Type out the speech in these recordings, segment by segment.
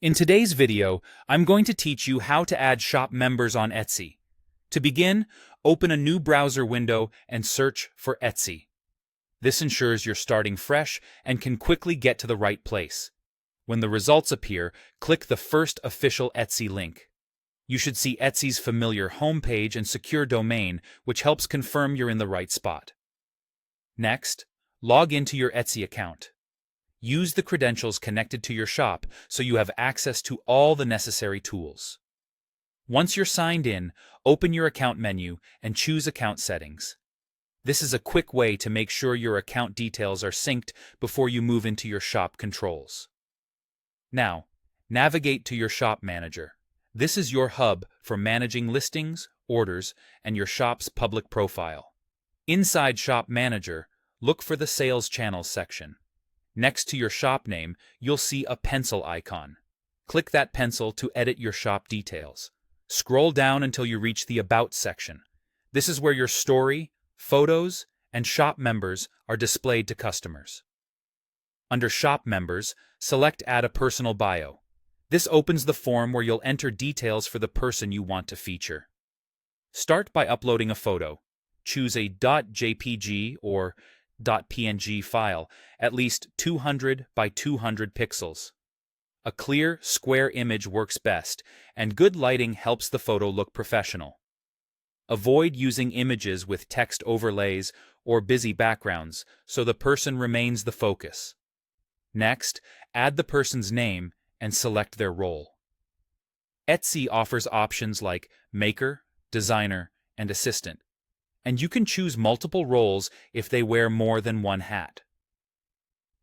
In today's video, I'm going to teach you how to add shop members on Etsy. To begin, open a new browser window and search for Etsy. This ensures you're starting fresh and can quickly get to the right place. When the results appear, click the first official Etsy link. You should see Etsy's familiar homepage and secure domain, which helps confirm you're in the right spot. Next, log into your Etsy account. Use the credentials connected to your shop so you have access to all the necessary tools. Once you're signed in, open your account menu and choose Account Settings. This is a quick way to make sure your account details are synced before you move into your shop controls. Now, navigate to your Shop Manager. This is your hub for managing listings, orders, and your shop's public profile. Inside Shop Manager, look for the Sales Channels section. Next to your shop name, you'll see a pencil icon. Click that pencil to edit your shop details. Scroll down until you reach the About section. This is where your story, photos, and shop members are displayed to customers. Under Shop Members, select Add a Personal Bio. This opens the form where you'll enter details for the person you want to feature. Start by uploading a photo. Choose a .jpg or .png file, at least 200 by 200 pixels. A clear, square image works best, and good lighting helps the photo look professional. Avoid using images with text overlays or busy backgrounds so the person remains the focus. Next, add the person's name and select their role. Etsy offers options like Maker, Designer, and Assistant, and you can choose multiple roles if they wear more than one hat.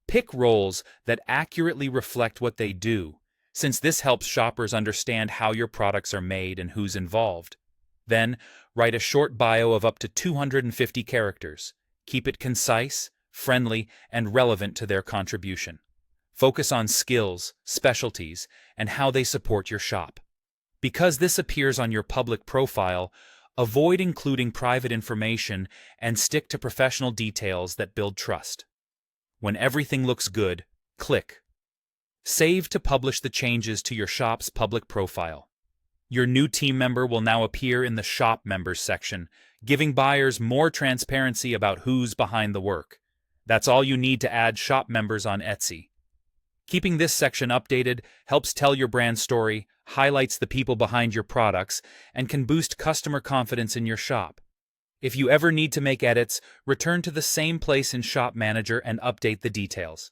Pick roles that accurately reflect what they do, since this helps shoppers understand how your products are made and who's involved. Then, write a short bio of up to 250 characters. Keep it concise, friendly, and relevant to their contribution. Focus on skills, specialties, and how they support your shop. Because this appears on your public profile, avoid including private information and stick to professional details that build trust. When everything looks good, click Save to publish the changes to your shop's public profile. Your new team member will now appear in the Shop Members section, giving buyers more transparency about who's behind the work. That's all you need to add shop members on Etsy. Keeping this section updated helps tell your brand story, highlights the people behind your products, and can boost customer confidence in your shop. If you ever need to make edits, return to the same place in Shop Manager and update the details.